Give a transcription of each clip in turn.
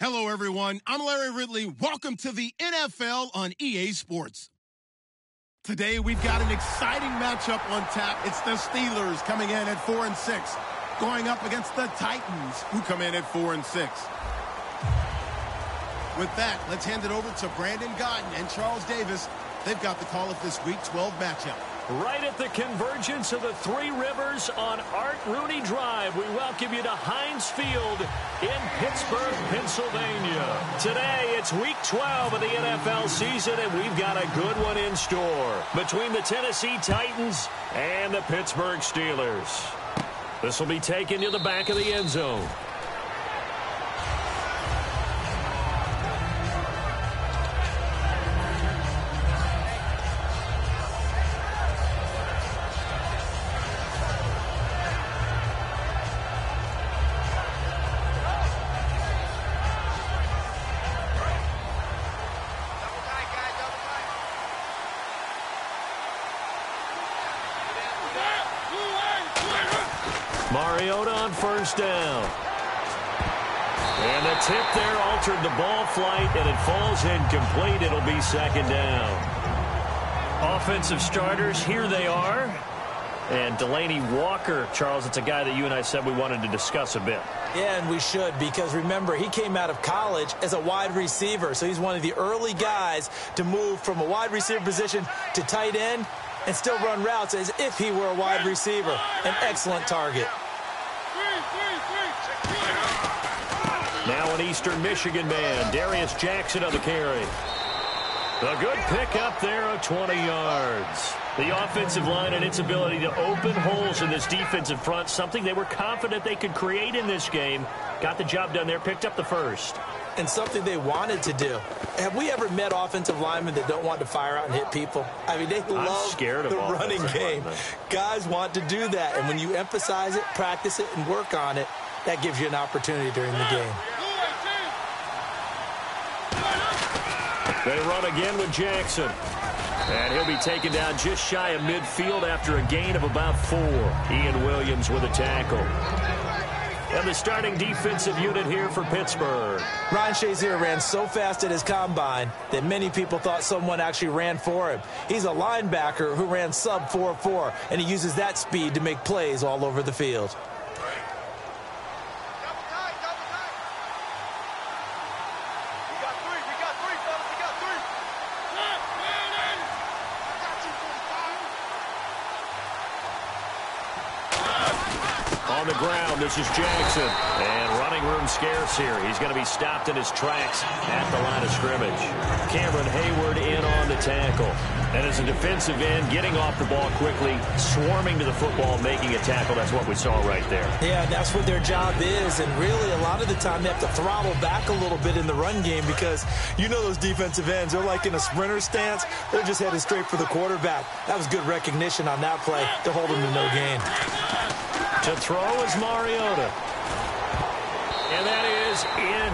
Hello, everyone. I'm Larry Ridley. Welcome to the NFL on EA Sports. Today, we've got an exciting matchup on tap. It's the Steelers coming in at 4-6, going up against the Titans, who come in at 4-6. With that, let's hand it over to Brandon Gaudin and Charles Davis. They've got the call of this Week 12 matchup. Right at the convergence of the Three Rivers on Art Rooney Drive, we welcome you to Heinz Field in Pittsburgh, Pennsylvania. Today, it's Week 12 of the NFL season, and we've got a good one in store between the Tennessee Titans and the Pittsburgh Steelers. This will be taken to the back of the end zone. Mariota on first down. And the tip there altered the ball flight, and it falls incomplete. It'll be second down. Offensive starters, here they are. And Delanie Walker, Charles, it's a guy that you and I said we wanted to discuss a bit. Yeah, and we should, because remember, he came out of college as a wide receiver. So he's one of the early guys to move from a wide receiver position to tight end and still run routes as if he were a wide receiver. An excellent target. Now an Eastern Michigan man, Darius Jackson on the carry. A good pick up there of 20 yards. The offensive line and its ability to open holes in this defensive front, something they were confident they could create in this game. Got the job done there, picked up the first. And something they wanted to do. Have we ever met offensive linemen that don't want to fire out and hit people? I mean, they love the running game. Guys want to do that, and when you emphasize it, practice it, and work on it, that gives you an opportunity during the game. They run again with Jackson. And he'll be taken down just shy of midfield after a gain of about 4. Ian Williams with a tackle. And the starting defensive unit here for Pittsburgh. Ryan Shazier ran so fast at his combine that many people thought someone actually ran for him. He's a linebacker who ran sub 4.4, and he uses that speed to make plays all over the field. On the ground, this is Jackson. And running room scarce here. He's going to be stopped in his tracks at the line of scrimmage. Cameron Hayward in on the tackle. And as a defensive end, getting off the ball quickly, swarming to the football, making a tackle. That's what we saw right there. Yeah, that's what their job is. And really, a lot of the time, they have to throttle back a little bit in the run game because you know those defensive ends, they're like in a sprinter stance. They're just headed straight for the quarterback. That was good recognition on that play to hold him to no gain. To throw is Mariota. And that is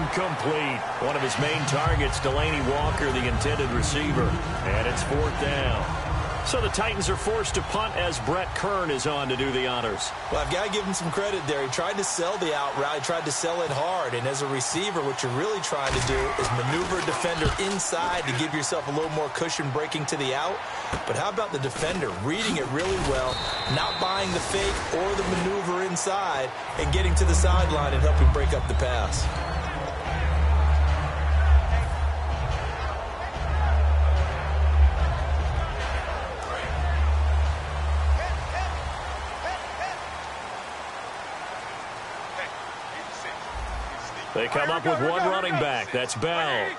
incomplete. One of his main targets, Delanie Walker, the intended receiver. And it's fourth down. So the Titans are forced to punt as Brett Kern is on to do the honors. Well, I've got to give him some credit there. He tried to sell the out route. He tried to sell it hard. And as a receiver, what you're really trying to do is maneuver a defender inside to give yourself a little more cushion breaking to the out. But how about the defender reading it really well, not buying the fake or the maneuver inside, and getting to the sideline and helping break up the pass? They come up with one running back. That's Bell.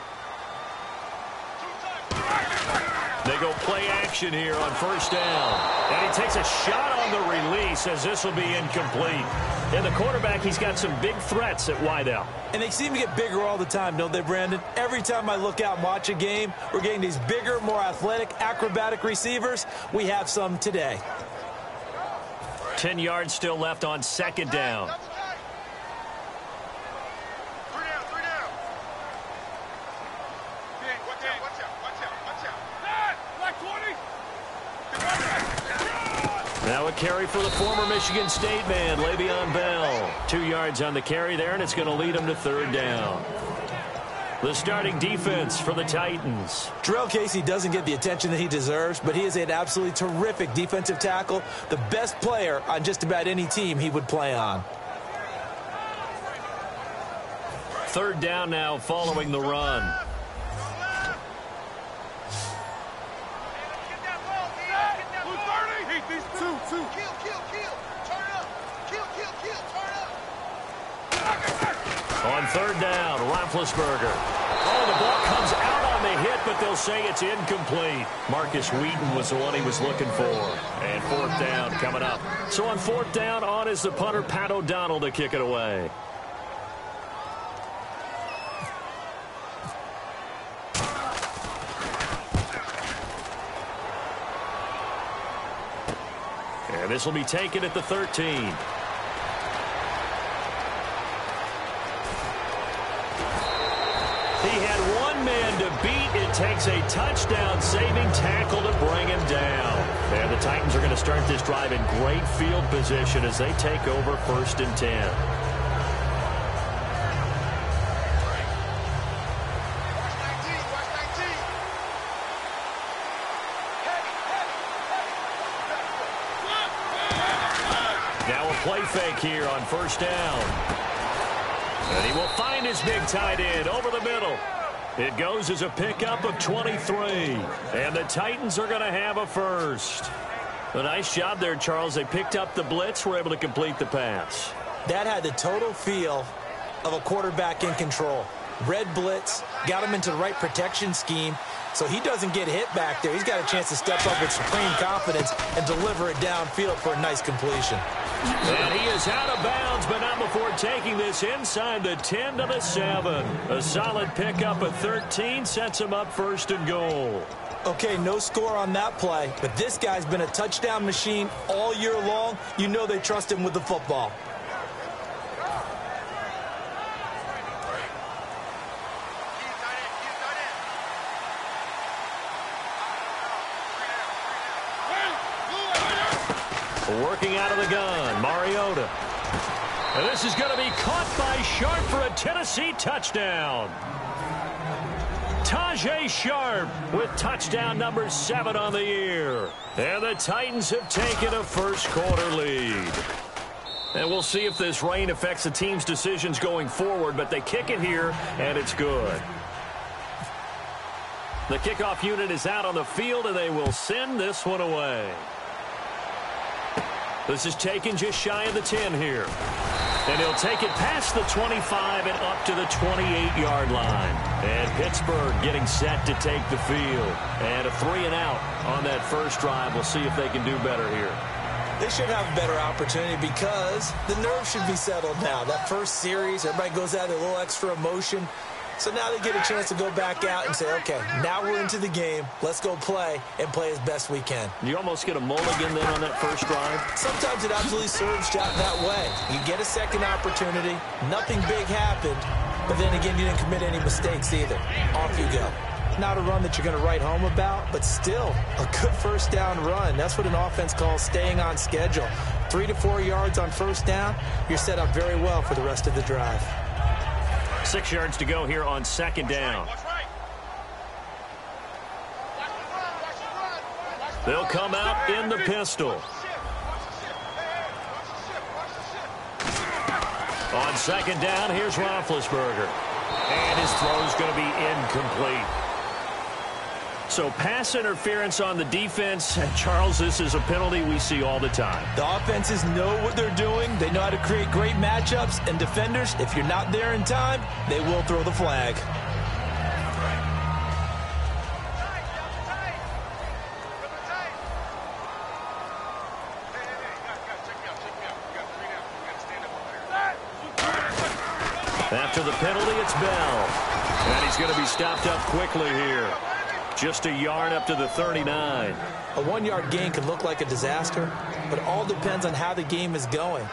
They go play action here on first down. And he takes a shot on the release as this will be incomplete. And the quarterback, he's got some big threats at wideout. And they seem to get bigger all the time, don't they, Brandon? Every time I look out and watch a game, we're getting these bigger, more athletic, acrobatic receivers. We have some today. 10 yards still left on second down. Now a carry for the former Michigan State man, Le'Veon Bell. 2 yards on the carry there, and it's going to lead him to third down. The starting defense for the Titans. Jurrell Casey doesn't get the attention that he deserves, but he is an absolutely terrific defensive tackle, the best player on just about any team he would play on. Third down now following the run. On third down, Roethlisberger. Oh, the ball comes out on the hit, but they'll say it's incomplete. Marcus Wheaton was the one he was looking for. And fourth down coming up. So on fourth down, on is the punter, Pat O'Donnell, to kick it away. And this will be taken at the 13. He had one man to beat. It takes a touchdown-saving tackle to bring him down. And the Titans are going to start this drive in great field position as they take over 1st and 10. Now a play fake here on first down. And he will find his big tight end over the middle. It goes as a pickup of 23. And the Titans are going to have a first. A nice job there, Charles. They picked up the blitz, were able to complete the pass. That had the total feel of a quarterback in control. Red blitz, got him into the right protection scheme, so he doesn't get hit back there. He's got a chance to step up with supreme confidence and deliver it downfield for a nice completion. And he is out of bounds, but not before taking this inside the 10 to the 7. A solid pickup of 13 sets him up 1st and goal. Okay, no score on that play, but this guy's been a touchdown machine all year long. You know they trust him with the football. Working out of the gun, Mariota. And this is going to be caught by Sharp for a Tennessee touchdown. Tajae Sharp with touchdown number 7 on the year. And the Titans have taken a first-quarter lead. And we'll see if this rain affects the team's decisions going forward, but they kick it here, and it's good. The kickoff unit is out on the field, and they will send this one away. This is taken just shy of the 10 here. And he'll take it past the 25 and up to the 28-yard line. And Pittsburgh getting set to take the field. And a 3 and out on that first drive. We'll see if they can do better here. They should have a better opportunity because the nerves should be settled now. That first series, everybody goes out with a little extra emotion. So now they get a chance to go back out and say, okay, now we're into the game. Let's go play and play as best we can. You almost get a mulligan then on that first drive? Sometimes it absolutely serves out that way. You get a second opportunity. Nothing big happened. But then again, you didn't commit any mistakes either. Off you go. Not a run that you're going to write home about, but still a good first down run. That's what an offense calls staying on schedule. 3 to 4 yards on first down. You're set up very well for the rest of the drive. 6 yards to go here on second down. They'll come out in the pistol. On second down, here's Roethlisberger. And his throw is going to be incomplete. So pass interference on the defense. And Charles, this is a penalty we see all the time. The offenses know what they're doing. They know how to create great matchups. And defenders, if you're not there in time, they will throw the flag. After the penalty, it's Bell. And he's going to be stopped up quickly here. Just a yard up to the 39. A 1-yard gain can look like a disaster, but it all depends on how the game is going.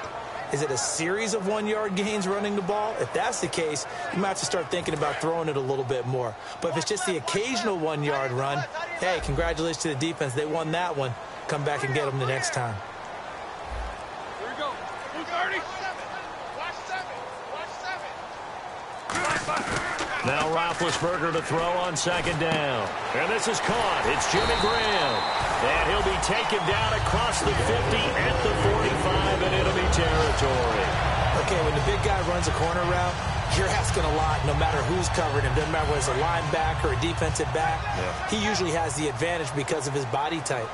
Is it a series of 1-yard gains running the ball? If that's the case, you might have to start thinking about throwing it a little bit more. But if it's just the occasional 1-yard run, hey, congratulations to the defense. They won that one. Come back and get them the next time. Now Roethlisberger to throw on second down. And this is caught. It's Jimmy Graham. And he'll be taken down across the 50 at the 45 in enemy territory. Okay, when the big guy runs a corner route, you're asking a lot no matter who's covering him. Doesn't matter whether it's a linebacker or a defensive back. Yeah. He usually has the advantage because of his body type.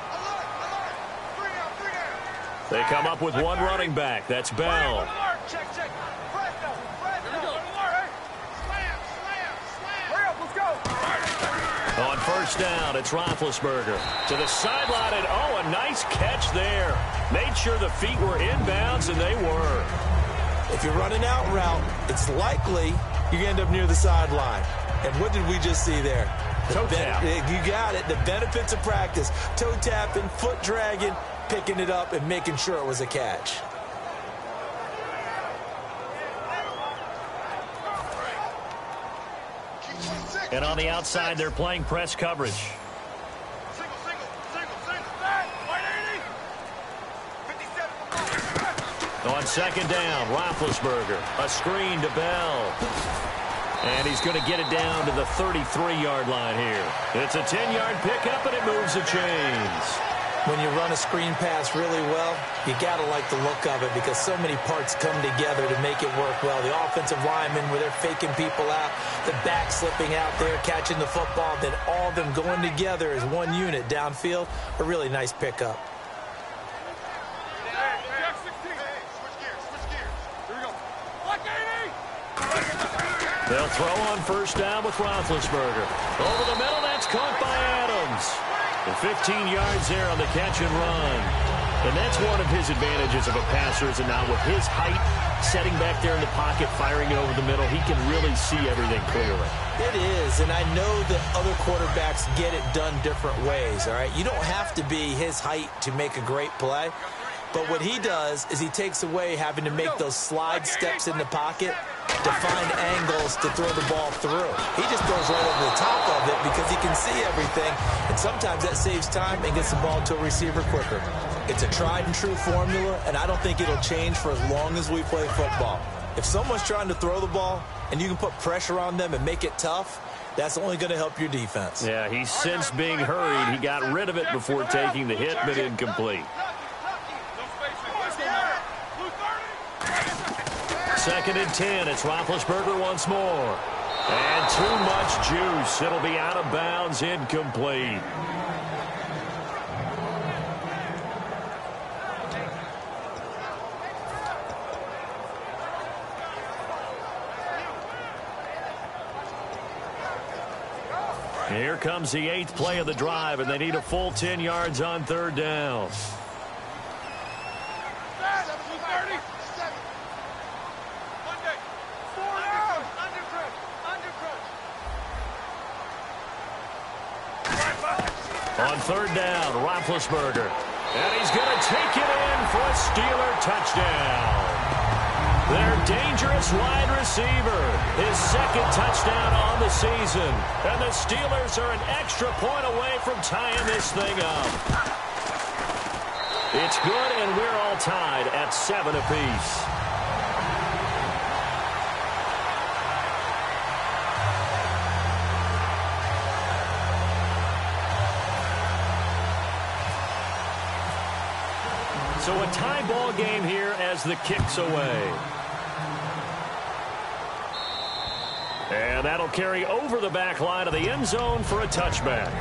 They come up with one running back. That's Bell. On first down, it's Roethlisberger to the sideline, and oh, a nice catch there. Made sure the feet were inbounds, and they were. If you're running out route, it's likely you end up near the sideline. And what did we just see there? Toe tap. You got it. The benefits of practice. Toe tapping, foot dragging, picking it up, and making sure it was a catch. And on the outside, they're playing press coverage. On second down, Roethlisberger. A screen to Bell. And he's going to get it down to the 33-yard line here. It's a 10-yard pickup, and it moves the chains. When you run a screen pass really well, you got to like the look of it because so many parts come together to make it work well. The offensive linemen, where they're faking people out, the back slipping out there, catching the football, then all of them going together as one unit downfield, a really nice pickup. They'll throw on first down with Roethlisberger. Over the middle, that's caught by Adams. And 15 yards there on the catch and run. And that's one of his advantages of a passer, is that now with his height, setting back there in the pocket, firing it over the middle, he can really see everything clearly. It is, and I know that other quarterbacks get it done different ways, all right? You don't have to be his height to make a great play. But what he does is he takes away having to make those slide steps in the pocket to find angles to throw the ball through. He just throws right over the top of it because he can see everything, and sometimes that saves time and gets the ball to a receiver quicker. It's a tried-and-true formula, and I don't think it'll change for as long as we play football. If someone's trying to throw the ball and you can put pressure on them and make it tough, that's only going to help your defense. Yeah, he's since being hurried. He got rid of it before taking the hit, but incomplete. Second and 10. It's Roethlisberger once more. And too much juice. It'll be out of bounds, incomplete. Here comes the 8th play of the drive, and they need a full 10 yards on third down. On third down, Roethlisberger. And he's going to take it in for a Steeler touchdown. Their dangerous wide receiver, his second touchdown on the season. And the Steelers are an extra point away from tying this thing up. It's good, and we're all tied at 7 apiece. So a tie ball game here as the kick's away. And that'll carry over the back line of the end zone for a touchback.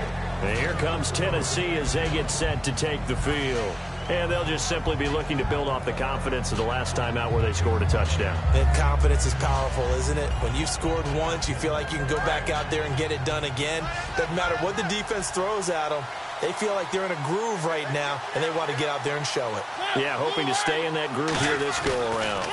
And here comes Tennessee as they get set to take the field. And they'll just simply be looking to build off the confidence of the last time out where they scored a touchdown. And confidence is powerful, isn't it? When you've scored once, you feel like you can go back out there and get it done again. Doesn't matter what the defense throws at them. They feel like they're in a groove right now, and they want to get out there and show it. Yeah, hoping to stay in that groove here this go-around.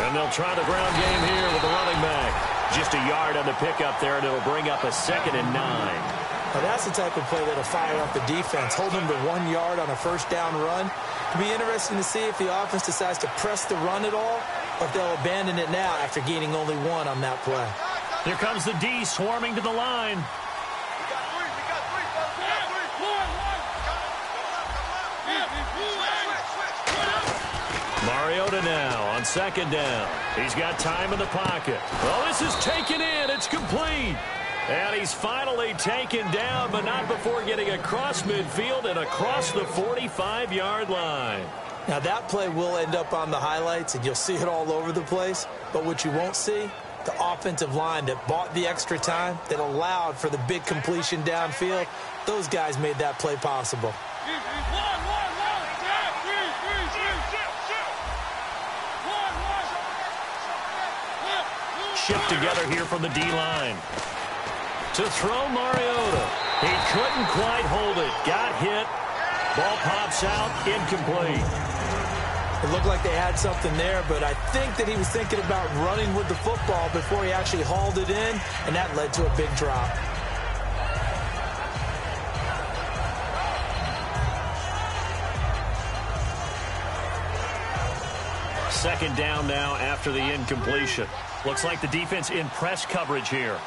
And they'll try the ground game here with the running back. Just a yard on the pickup there, and it'll bring up a 2nd and 9. Now that's the type of play that'll fire up the defense. Hold them to 1 yard on a first down run. It'll be interesting to see if the offense decides to press the run at all, or if they'll abandon it now after gaining only 1 on that play. Here comes the D swarming to the line. Mariota now on second down. He's got time in the pocket. Well, this is taken in at It's complete. And he's finally taken down, but not before getting across midfield and across the 45-yard line. Now, that play will end up on the highlights, and you'll see it all over the place. But what you won't see, the offensive line that bought the extra time, that allowed for the big completion downfield, those guys made that play possible. Shift together here from the D-line. To throw Mariota. He couldn't quite hold it. Got hit. Ball pops out. Incomplete. It looked like they had something there, but I think that he was thinking about running with the football before he actually hauled it in, and that led to a big drop. Second down now after the incompletion. Looks like the defense in press coverage here.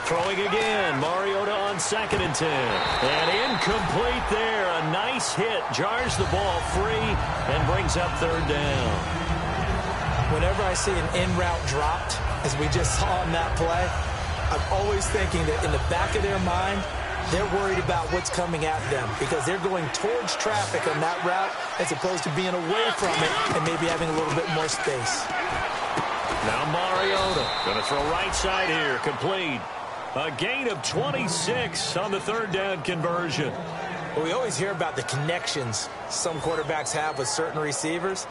Throwing again. Mariota on 2nd and 10. And incomplete there. A nice hit. Jars the ball free and brings up 3rd down. Whenever I see an in-route dropped, as we just saw in that play, I'm always thinking that in the back of their mind, they're worried about what's coming at them because they're going towards traffic on that route as opposed to being away from it and maybe having a little bit more space. Now Mariota going to throw right side here. Complete. A gain of 26 on the 3rd down conversion. Well, we always hear about the connections some quarterbacks have with certain receivers.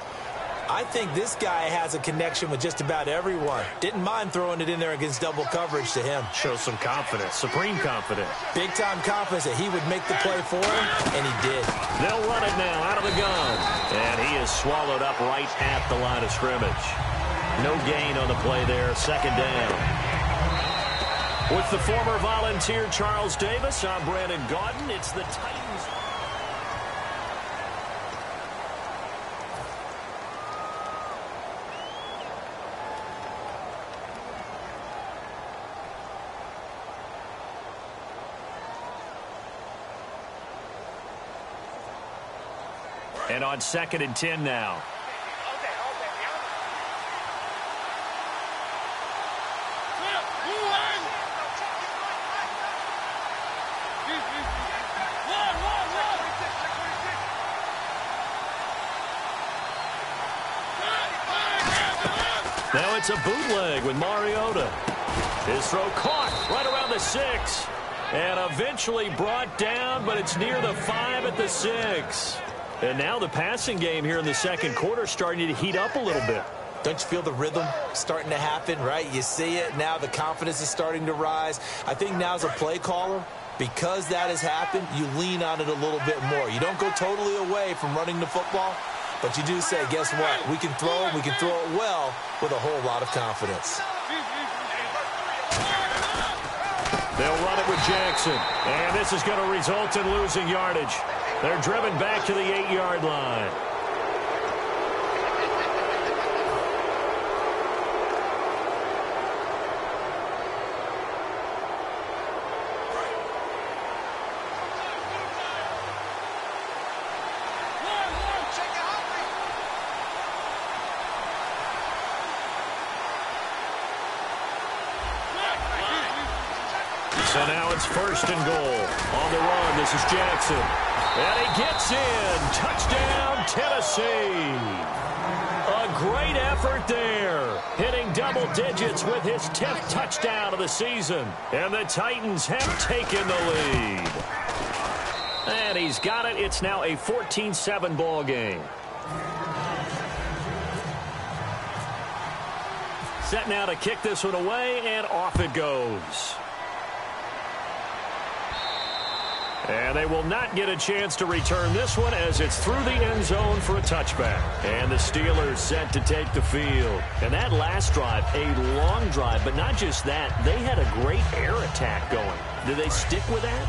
I think this guy has a connection with just about everyone. Didn't mind throwing it in there against double coverage to him. Shows some confidence, supreme confidence. Big-time confidence that he would make the play for him, and he did. They'll run it now out of the gun. And he is swallowed up right at the line of scrimmage. No gain on the play there, 2nd down. With the former Volunteer Charles Davis, I'm Brandon Gaudin. It's the Titans. And on 2nd and 10 now. Now it's a bootleg with Mariota. His throw caught right around the 6. And eventually brought down, but it's near the 5 at the 6. And now the passing game here in the 2nd quarter starting to heat up a little bit. Don't you feel the rhythm starting to happen, right? You see it. Now the confidence is starting to rise. I think now as a play caller, because that has happened, you lean on it a little bit more. You don't go totally away from running the football, but you do say, guess what? We can throw it. We can throw it well with a whole lot of confidence. They'll run it with Jackson. And this is going to result in losing yardage. They're driven back to the 8-yard line. So now it's 1st and goal. On the run, this is Jackson. And he gets in. Touchdown, Tennessee. A great effort there. Hitting double digits with his 10th touchdown of the season. And the Titans have taken the lead. And he's got it. It's now a 14-7 ball game. Set now to kick this one away, and off it goes. And they will not get a chance to return this one as it's through the end zone for a touchback. And the Steelers set to take the field. And that last drive, a long drive, but not just that. They had a great air attack going. Do they stick with that?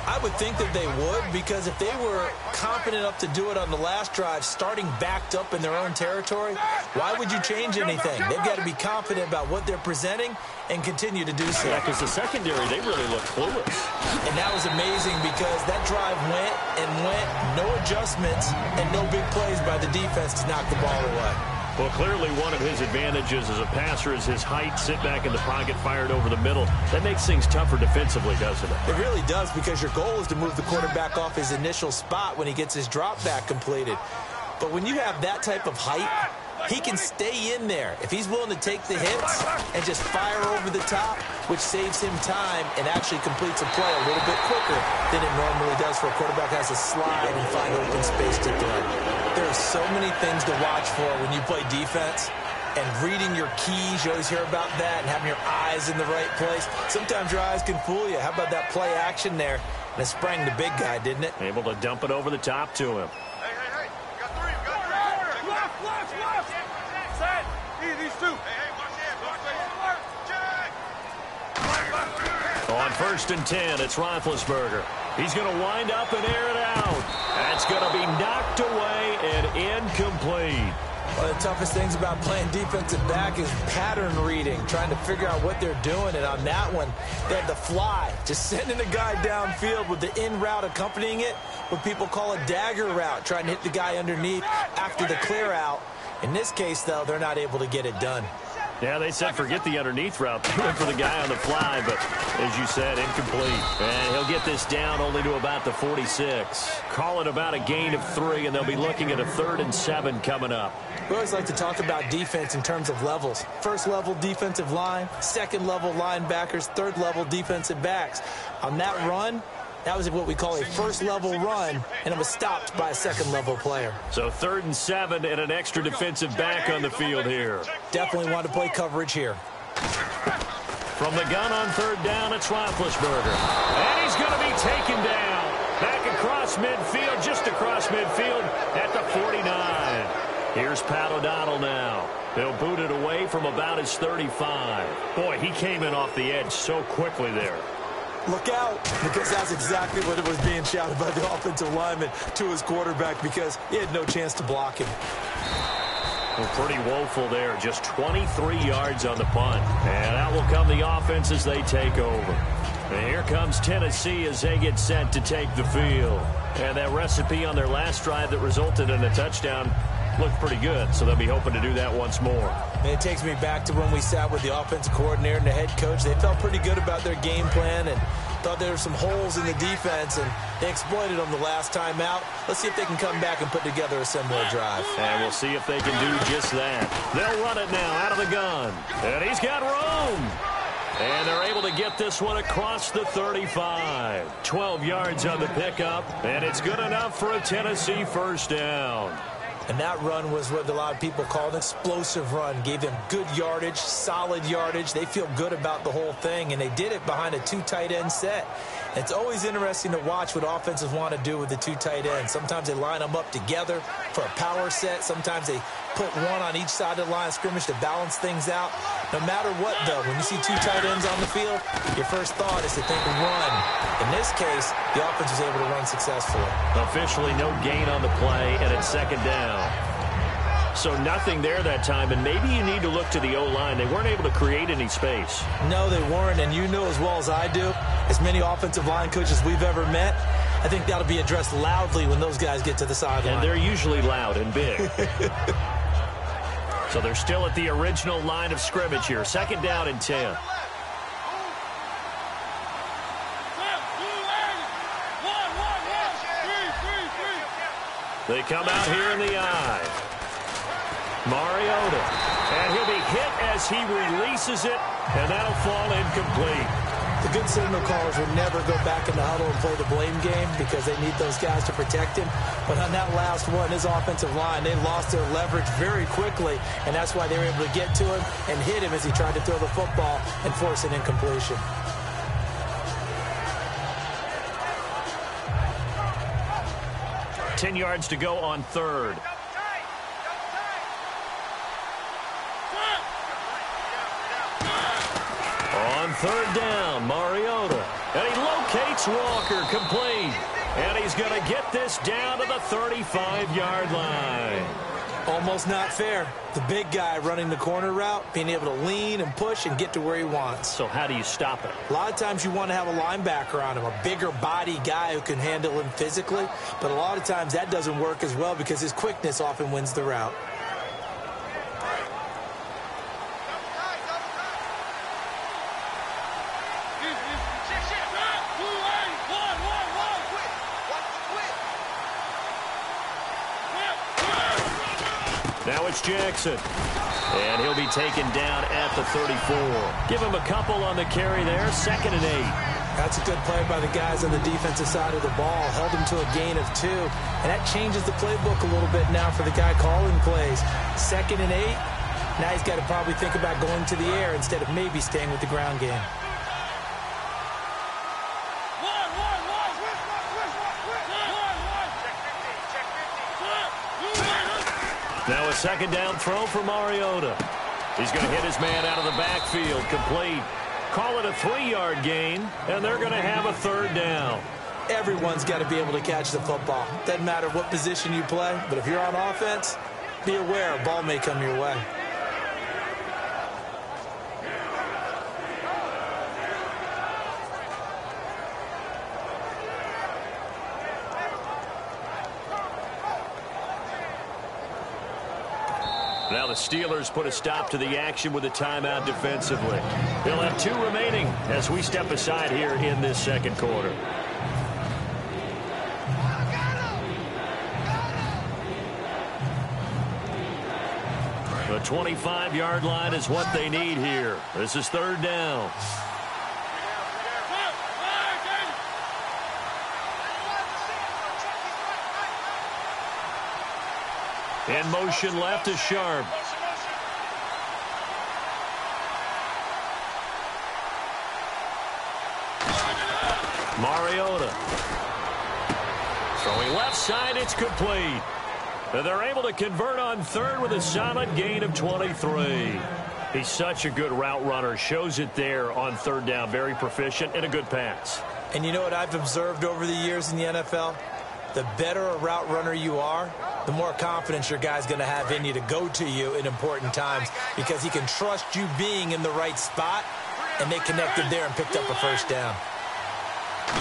I would think that they would, because if they were confident enough to do it on the last drive, starting backed up in their own territory, why would you change anything? They've got to be confident about what they're presenting and continue to do so. Yeah, because the secondary, they really look clueless. And that was amazing because that drive went and went, no adjustments and no big plays by the defense to knock the ball away. Well, clearly one of his advantages as a passer is his height, sit back in the pocket, fired over the middle. That makes things tougher defensively, doesn't it? It really does, because your goal is to move the quarterback off his initial spot when he gets his drop back completed. But when you have that type of height, he can stay in there if he's willing to take the hits and just fire over the top, which saves him time and actually completes a play a little bit quicker than it normally does for a quarterback who has to slide and find open space to throw. There are so many things to watch for when you play defense, and reading your keys, you always hear about that, and having your eyes in the right place. Sometimes your eyes can fool you. How about that play action there? And it sprang the big guy, didn't it? Able to dump it over the top to him. Hey, got three. Left. Set. These two. Hey, watch it. On 1st and 10, it's Roethlisberger. He's going to wind up and air it out. That's going to be knocked away and incomplete. One of the toughest things about playing defensive back is pattern reading, trying to figure out what they're doing. And on that one, they had the fly, just sending the guy downfield with the in route accompanying it, what people call a dagger route, trying to hit the guy underneath after the clear out. In this case, though, they're not able to get it done. Yeah, they said forget the underneath route. They went for the guy on the fly, but as you said, incomplete. And he'll get this down only to about the 46. Call it about a gain of 3, and they'll be looking at a 3rd and 7 coming up. We always like to talk about defense in terms of levels. 1st level defensive line, 2nd level linebackers, 3rd level defensive backs. On that run, that was what we call a 1st level run, and it was stopped by a 2nd level player. So 3rd and 7 and an extra defensive back on the field here. Definitely want to play coverage here. From the gun on 3rd down, it's Roethlisberger. And he's going to be taken down. Back across midfield, just across midfield at the 49. Here's Pat O'Donnell now. They'll boot it away from about his 35. Boy, he came in off the edge so quickly there. Look out, because that's exactly what it was being shouted by the offensive lineman to his quarterback, because he had no chance to block him. Well, pretty woeful there. Just 23 yards on the punt. And out will come the offense as they take over. And here comes Tennessee as they get set to take the field. And that recipe on their last drive that resulted in a touchdown looked pretty good, so they'll be hoping to do that once more. And it takes me back to when we sat with the offensive coordinator and the head coach. They felt pretty good about their game plan and thought there were some holes in the defense, and they exploited them the last time out. Let's see if they can come back and put together a similar drive. And we'll see if they can do just that. They'll run it now out of the gun. And he's got room. And they're able to get this one across the 35. 12 yards on the pickup, and it's good enough for a Tennessee 1st down. And that run was what a lot of people call an explosive run. Gave them good yardage, solid yardage. They feel good about the whole thing, and they did it behind a 2 tight end set. It's always interesting to watch what offenses want to do with the 2 tight ends. Sometimes they line them up together for a power set. Sometimes they put one on each side of the line of scrimmage to balance things out. No matter what, though, when you see 2 tight ends on the field, your first thought is to think run. In this case, the offense was able to run successfully. Officially no gain on the play, and it's 2nd down. So nothing there that time, and maybe you need to look to the O-line. They weren't able to create any space. No, they weren't, and you know as well as I do, as many offensive line coaches we've ever met, I think that'll be addressed loudly when those guys get to the sideline. And they're usually loud and big. So they're still at the original line of scrimmage here. 2nd down and 10. They come out here in the eye. Mariota. And he'll be hit as he releases it, and that'll fall incomplete. The good signal callers will never go back in the huddle and play the blame game because they need those guys to protect him. But on that last one, his offensive line, they lost their leverage very quickly, and that's why they were able to get to him and hit him as he tried to throw the football and force an incompletion. Ten yards to go on 3rd. On 3rd down, Mariota. And he locates Walker, complete. And he's going to get this down to the 35-yard line. Almost not fair. The big guy running the corner route, being able to lean and push and get to where he wants. So how do you stop it? A lot of times you want to have a linebacker on him, a bigger body guy who can handle him physically. But a lot of times that doesn't work as well because his quickness often wins the route. Now it's Jackson. And he'll be taken down at the 34. Give him a couple on the carry there. 2nd and 8. That's a good play by the guys on the defensive side of the ball. Held him to a gain of 2. And that changes the playbook a little bit now for the guy calling plays. 2nd and 8. Now he's got to probably think about going to the air instead of maybe staying with the ground game. Now a 2nd down throw for Mariota. He's going to hit his man out of the backfield, complete. Call it a 3-yard gain, and they're going to have a 3rd down. Everyone's got to be able to catch the football. Doesn't matter what position you play, but if you're on offense, be aware a ball may come your way. Now the Steelers put a stop to the action with a timeout defensively. They'll have 2 remaining as we step aside here in this 2nd quarter. The 25-yard line is what they need here. This is 3rd down. In motion left is Sharp. Mariota. Throwing left side, it's complete. And they're able to convert on 3rd with a solid gain of 23. He's such a good route runner. Shows it there on 3rd down. Very proficient and a good pass. And you know what I've observed over the years in the NFL? The better a route runner you are, the more confidence your guy's going to have in you to go to you in important times because he can trust you being in the right spot, and they connected there and picked up a 1st down.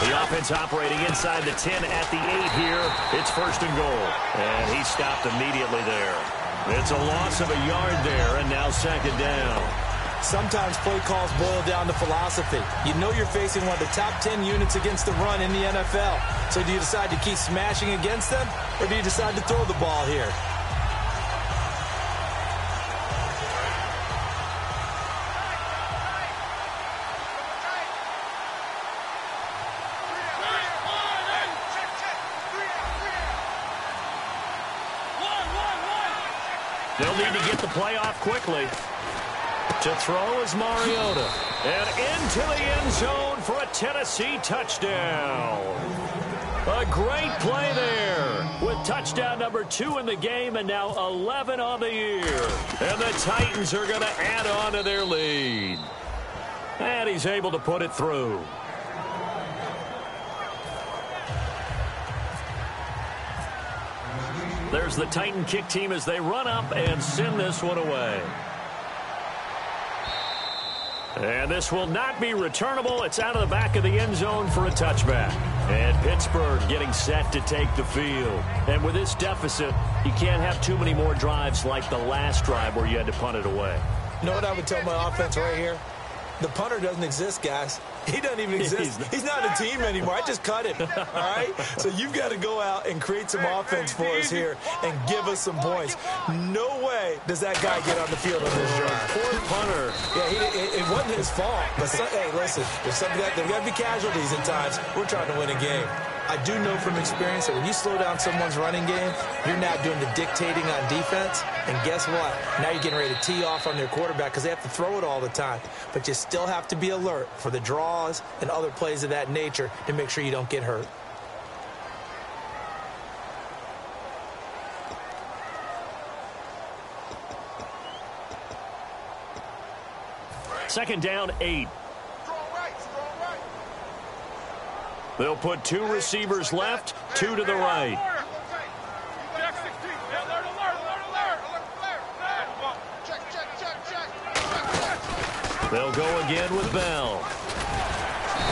The offense operating inside the 10 at the 8 here. It's 1st and goal. And he stopped immediately there. It's a loss of a yard there, and now 2nd down. Sometimes play calls boil down to philosophy. You know you're facing one of the top 10 units against the run in the NFL. So do you decide to keep smashing against them, or do you decide to throw the ball here? They'll need to get the play off quickly. To throw is Mariota. And into the end zone for a Tennessee touchdown. A great play there with touchdown number 2 in the game and now 11 on the year. And the Titans are going to add on to their lead. And he's able to put it through. There's the Titan kick team as they run up and send this one away. And this will not be returnable. It's out of the back of the end zone for a touchback. And Pittsburgh getting set to take the field. And with this deficit, you can't have too many more drives like the last drive where you had to punt it away. You know what I would tell my offense right here? The punter doesn't exist, guys. He doesn't even exist. He's not a team anymore. I just cut him, all right? So you've got to go out and create some offense for us here and give us some points. No way does that guy get on the field on this drive. Poor punter. Yeah, it wasn't his fault. But, hey, listen, there's got to be casualties at times. We're trying to win a game. I do know from experience that when you slow down someone's running game, you're now doing the dictating on defense. And guess what? Now you're getting ready to tee off on their quarterback because they have to throw it all the time. But you still have to be alert for the draws and other plays of that nature to make sure you don't get hurt. Second down, 8. They'll put 2 receivers left, 2 to the right. They'll go again with Bell.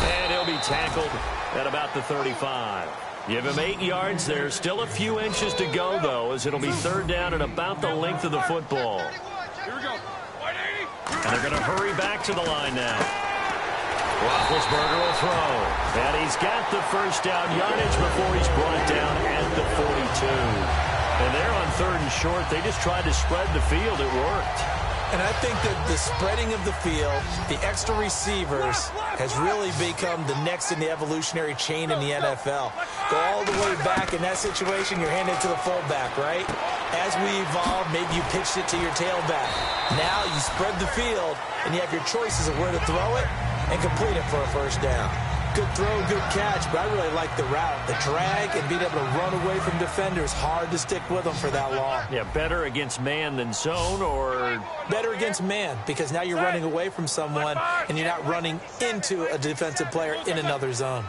And he'll be tackled at about the 35. Give him 8 yards. There's still a few inches to go, though, as it'll be 3rd down and about the length of the football. Here we go. And they're going to hurry back to the line now. Roethlisberger will throw. And he's got the first down yardage before he's brought down at the 42. And they're on 3rd and short. They just tried to spread the field. It worked. And I think that the spreading of the field, the extra receivers, has really become the next in the evolutionary chain in the NFL. Go all the way back in that situation, you're handing it to the fullback, right? As we evolve, maybe you pitched it to your tailback. Now you spread the field, and you have your choices of where to throw it and complete it for a first down. Good throw, good catch, but I really like the route. The drag and being able to run away from defenders, hard to stick with them for that long. Yeah, better against man than zone, or better against man, because now you're running away from someone and you're not running into a defensive player in another zone.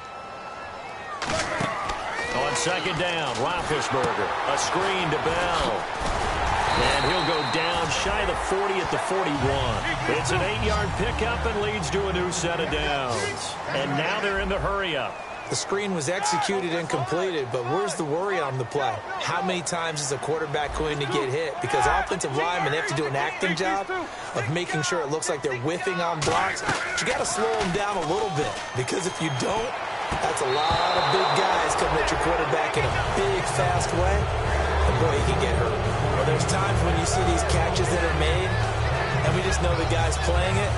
On 2nd down, Roethlisberger, a screen to Bell. And he'll go down shy of the 40 at the 41. It's an 8-yard pickup and leads to a new set of downs. And now they're in the hurry-up. The screen was executed and completed, but where's the worry on the play? How many times is a quarterback going to get hit? Because offensive linemen have to do an acting job of making sure it looks like they're whiffing on blocks. But you got to slow them down a little bit, because if you don't, that's a lot of big guys coming at your quarterback in a big, fast way. And boy, he can get hurt. Well, there's times when you see these catches that are made, and we just know the guys playing it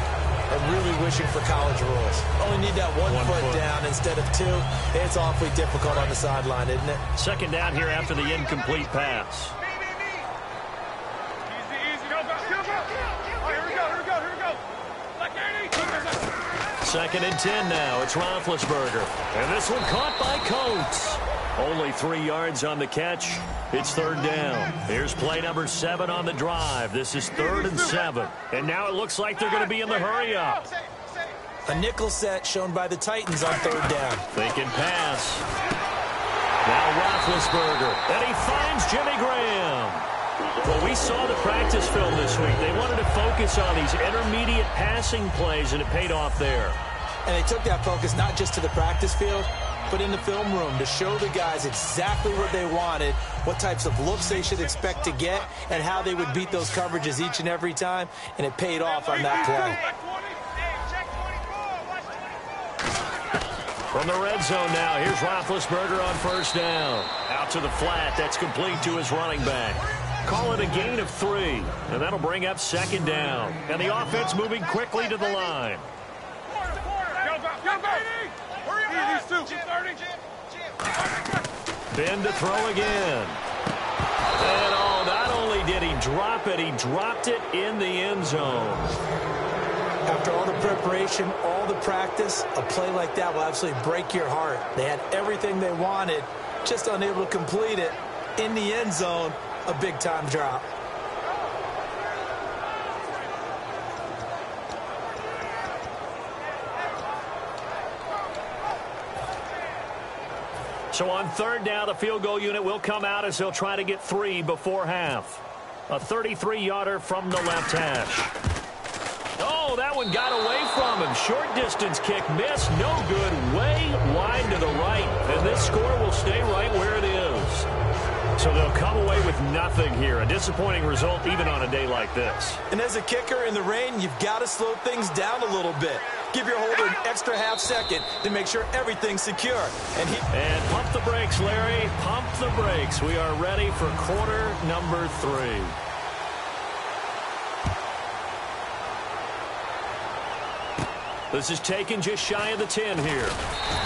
are really wishing for college rules. Only need that one foot down instead of 2. It's awfully difficult on the sideline, isn't it? 2nd down here after the incomplete pass. Easy. Go. Oh, here we go. Like 80. 2nd and 10 now. It's Roethlisberger. And this one caught by Coates. Only 3 yards on the catch. It's 3rd down. Here's play number 7 on the drive. This is 3rd and 7. And now it looks like they're going to be in the hurry-up. A nickel set shown by the Titans on 3rd down. Thinking pass. Now Roethlisberger. And he finds Jimmy Graham. Well, we saw the practice film this week. They wanted to focus on these intermediate passing plays, and it paid off there. And they took that focus not just to the practice field, but in the film room to show the guys exactly what they wanted, what types of looks they should expect to get, and how they would beat those coverages each and every time, and it paid off on that play. From the red zone now, here's Roethlisberger on 1st down. Out to the flat, that's complete to his running back. Call it a gain of 3, and that'll bring up 2nd down. And the offense moving quickly to the line. Ben to throw again. And not only did he drop it, he dropped it in the end zone. After all the preparation, all the practice, a play like that will absolutely break your heart. They had everything they wanted, just unable to complete it. In the end zone, a big-time drop. So on 3rd down, the field goal unit will come out as they'll try to get 3 before half. A 33-yarder from the left hash. Oh, that one got away from him. Short distance kick missed. No good. Way wide to the right. And this score will stay right where it is. So they'll come away with nothing here. A disappointing result even on a day like this. And as a kicker in the rain, you've got to slow things down a little bit. Give your holder an extra half second to make sure everything's secure. And pump the brakes, Larry. Pump the brakes. We are ready for quarter number 3. This is taken just shy of the 10 here.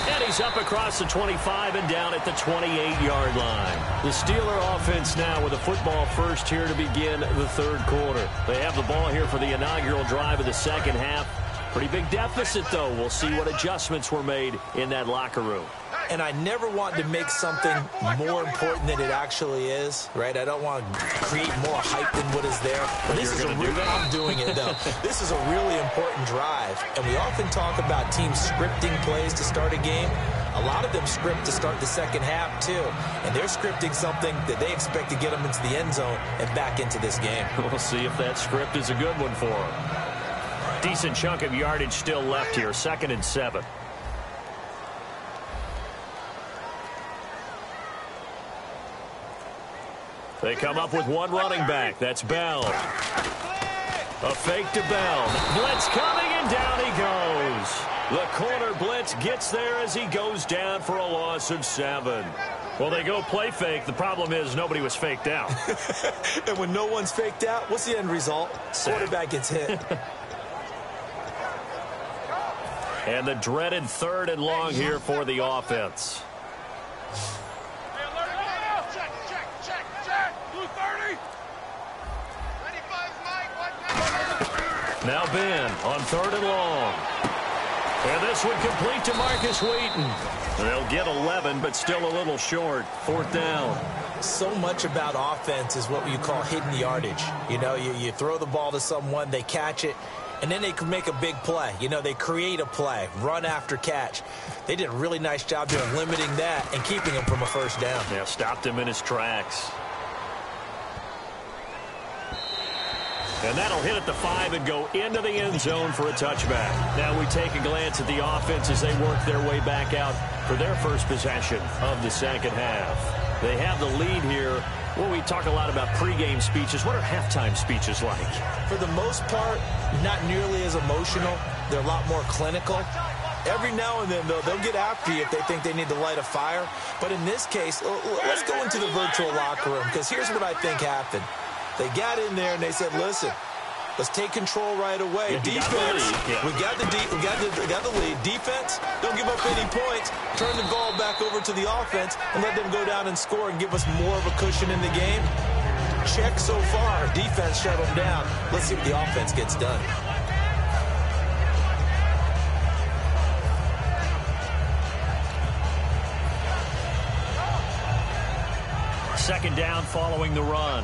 And he's up across the 25 and down at the 28-yard line. The Steeler offense now with a football first here to begin the 3rd quarter. They have the ball here for the inaugural drive of the 2nd half. Pretty big deficit, though. We'll see what adjustments were made in that locker room. And I never want to make something more important than it actually is, right? I don't want to create more hype than what is there. But this is I'm doing it, though. This is a really important drive. And we often talk about teams scripting plays to start a game. A lot of them script to start the second half, too. And they're scripting something that they expect to get them into the end zone and back into this game. We'll see if that script is a good one for them. Decent chunk of yardage still left here. 2nd and 7. They come up with one running back. That's Bell. A fake to Bell. Blitz coming, and down he goes. The corner blitz gets there as he goes down for a loss of 7. Well, they go play fake. The problem is nobody was faked out. And when no one's faked out, what's the end result? Quarterback gets hit. And the dreaded 3rd and long here for the offense. Now Ben on 3rd and long. And this one complete to Marcus Wheaton. They'll get 11, but still a little short. 4th down. So much about offense is what you call hidden yardage. You know, you throw the ball to someone, they catch it, and then they can make a big play. You know, they create a play, run after catch. They did a really nice job doing limiting that and keeping him from a 1st down. Yeah, stopped him in his tracks. And that'll hit at the 5 and go into the end zone for a touchback. Now we take a glance at the offense as they work their way back out for their first possession of the second half. They have the lead here. Well, we talk a lot about pregame speeches. What are halftime speeches like? For the most part, not nearly as emotional. They're a lot more clinical. Every now and then, though, they'll get after you if they think they need to light a fire. But in this case, let's go into the virtual locker room, because here's what I think happened. They got in there and they said, listen, let's take control right away. Defense, we got the lead. Defense, don't give up any points. Turn the ball back over to the offense and let them go down and score and give us more of a cushion in the game. Check so far. Defense shut them down. Let's see what the offense gets done. Second down following the run.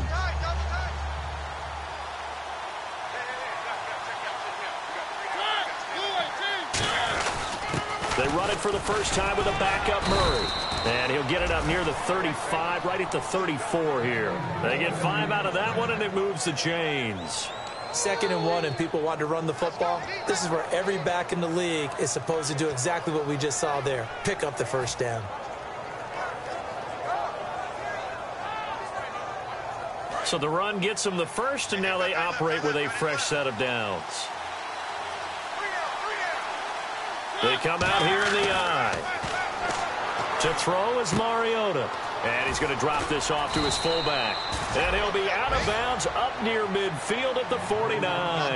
They run it for the first time with a backup Murray. And he'll get it up near the 35, right at the 34 here. They get 5 out of that one, and it moves the chains. 2nd and 1, and people want to run the football. This is where every back in the league is supposed to do exactly what we just saw there. Pick up the 1st down. So the run gets them the first, and now they operate with a fresh set of downs. They come out here in the eye. To throw is Mariota. And he's going to drop this off to his fullback. And he'll be out of bounds up near midfield at the 49.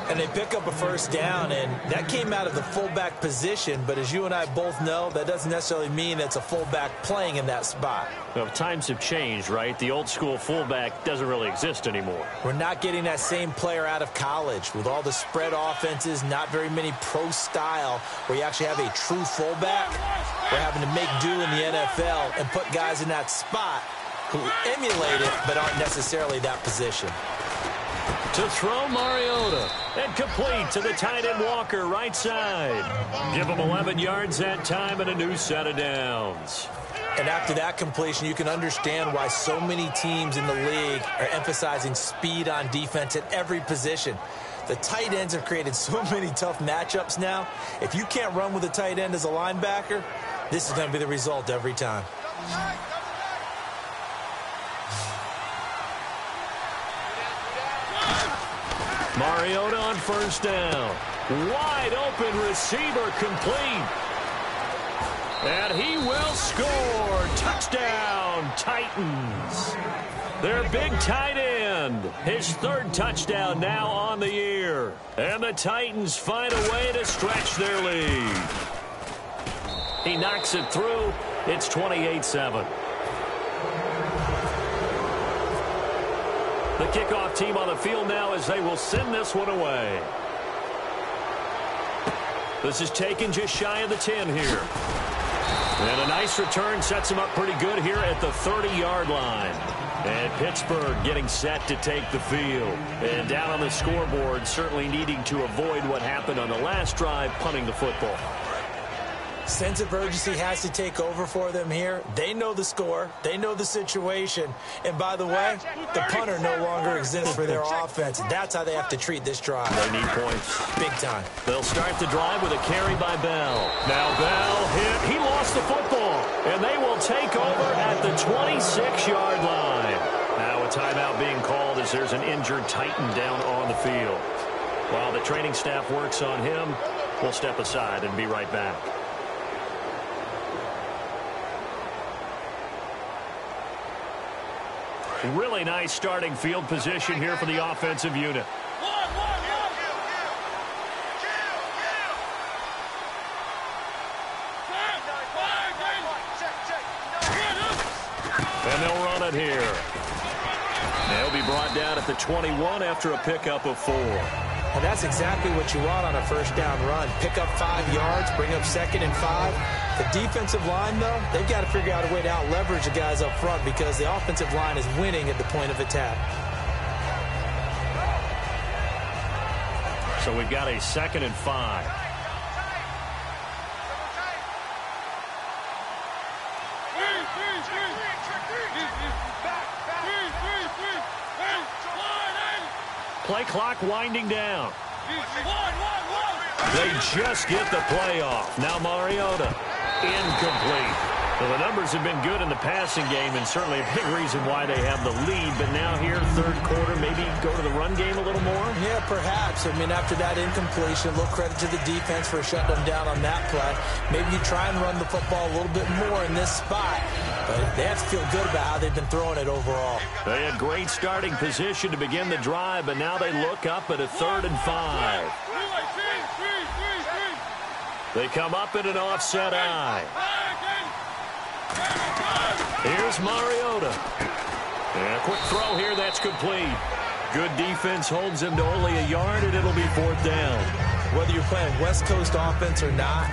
And they pick up a 1st down, and that came out of the fullback position. But as you and I both know, that doesn't necessarily mean it's a fullback playing in that spot. Well, times have changed, right? The old school fullback doesn't really exist anymore. We're not getting that same player out of college. With all the spread offenses, not very many pro style where you actually have a true fullback. We're having to make do in the NFL and put guys in that spot who emulate it but aren't necessarily that position. To throw Mariota and complete to the tight end Walker right side. Give him 11 yards that time and a new set of downs. And after that completion, you can understand why so many teams in the league are emphasizing speed on defense at every position. The tight ends have created so many tough matchups now. If you can't run with a tight end as a linebacker, this is going to be the result every time. Mariota on 1st down. Wide open receiver complete. And he will score. Touchdown, Titans. Their big tight end. His 3rd touchdown now on the year. And the Titans find a way to stretch their lead. He knocks it through. It's 28-7. The kickoff team on the field now as they will send this one away. This is taken just shy of the 10 here. And a nice return sets him up pretty good here at the 30-yard line. And Pittsburgh getting set to take the field. And down on the scoreboard, certainly needing to avoid what happened on the last drive, punting the football. Sense of urgency has to take over for them here. They know the score. They know the situation. And by the way, the punter no longer exists for their offense. That's how they have to treat this drive. They need points. Big time. They'll start the drive with a carry by Bell. Now Bell hit. He lost the football. And they will take over at the 26-yard line. Now a timeout being called as there's an injured Titan down on the field. While the training staff works on him, we'll step aside and be right back. Really nice starting field position here for the offensive unit. And they'll run it here. They'll be brought down at the 21 after a pickup of 4. And that's exactly what you want on a first down run. Pick up 5 yards, bring up 2nd and 5. The defensive line, though, they've got to figure out a way to out-leverage the guys up front because the offensive line is winning at the point of attack. So we've got a 2nd and 5. Play clock winding down. They just get the play off. Now Mariota. Incomplete. Well, the numbers have been good in the passing game and certainly a big reason why they have the lead. But now here, third quarter, maybe go to the run game a little more? Yeah, perhaps. I mean, after that incompletion, a little credit to the defense for shutting them down on that play. Maybe you try and run the football a little bit more in this spot. But they have to feel good about how they've been throwing it overall. They had great starting position to begin the drive, but now they look up at a 3rd and 5. They come up in an offset eye. Here's Mariota. And a quick throw here, that's complete. Good defense holds him to only a yard, and it'll be 4th down. Whether you're playing West Coast offense or not,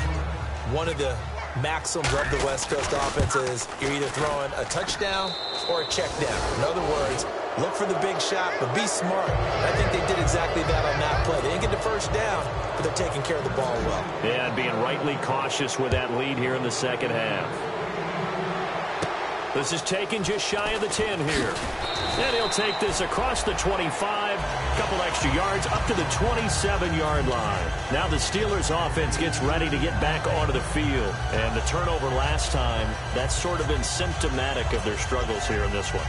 one of the maxims of the West Coast offense is you're either throwing a touchdown or a check down. In other words, look for the big shot, but be smart. I think they did exactly that on that play. They didn't get the first down, but they're taking care of the ball well. Yeah, and being rightly cautious with that lead here in the second half. This is taken just shy of the 10 here. And he'll take this across the 25, couple extra yards, up to the 27-yard line. Now the Steelers' offense gets ready to get back onto the field. And the turnover last time, that's sort of been symptomatic of their struggles here in this one.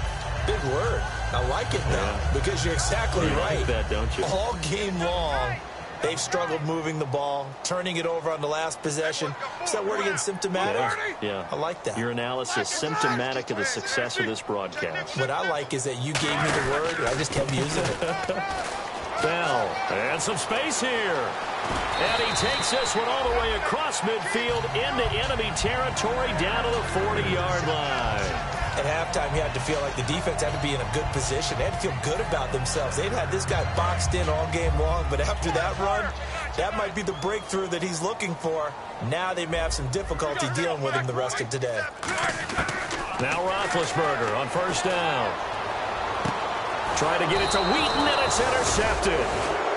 Big word. I like it, though, because you're exactly right. Like that, don't you? All game long, they've struggled moving the ball, turning it over on the last possession. Is that word again, symptomatic? Yeah. I like that. Your analysis, symptomatic of the success of this broadcast. What I like is that you gave me the word, and I just kept using it. Bell, and some space here. And he takes this one all the way across midfield into enemy territory down to the 40-yard line. At halftime, you had to feel like the defense had to be in a good position. They had to feel good about themselves. They'd had this guy boxed in all game long, but after that run, that might be the breakthrough that he's looking for. Now they may have some difficulty dealing with him the rest of today. Now Roethlisberger on first down. Try to get it to Wheaton, and it's intercepted.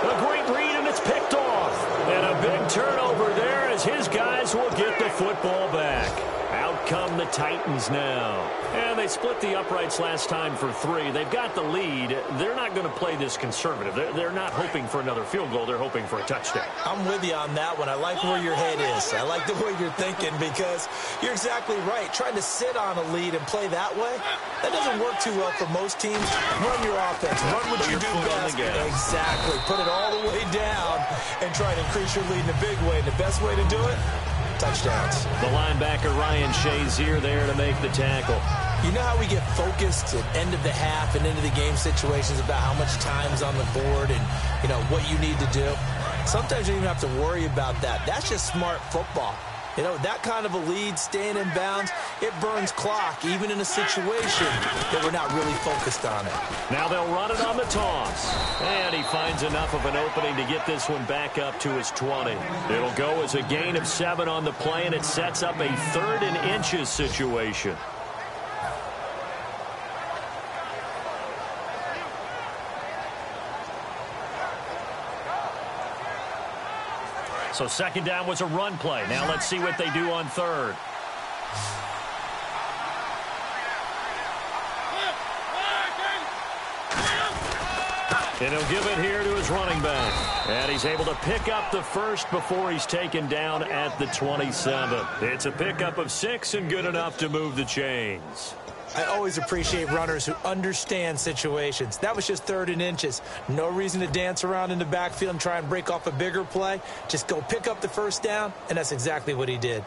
A great read, and it's picked off. And a big turnover there as his guys will get the football back. Out come the Titans now. And they split the uprights last time for 3. They've got the lead. They're not going to play this conservative. They're not hoping for another field goal. They're hoping for a touchdown. I'm with you on that one. I like where your head is. I like the way you're thinking because you're exactly right. Trying to sit on a lead and play that way, that doesn't work too well for most teams. Run your offense. Run what you do best. Exactly. Put it all the way down and try to increase your lead in a big way. And the best way to do it, touchdowns. The linebacker Ryan Shazier there to make the tackle. You know how we get focused at end of the half and into the game situations about how much time's on the board and, you know, what you need to do? Sometimes you don't even have to worry about that. That's just smart football. You know, that kind of a lead, staying in bounds, it burns clock, even in a situation that we're not really focused on it. Now they'll run it on the toss. And he finds enough of an opening to get this one back up to his 20. It'll go as a gain of 7 on the play, and it sets up a 3rd and inches situation. So second down was a run play. Now let's see what they do on third. And he'll give it here to his running back. And he's able to pick up the first before he's taken down at the 27. It's a pickup of 6 and good enough to move the chains. I always appreciate runners who understand situations. That was just 3rd and inches. No reason to dance around in the backfield and try and break off a bigger play. Just go pick up the first down, and that's exactly what he did.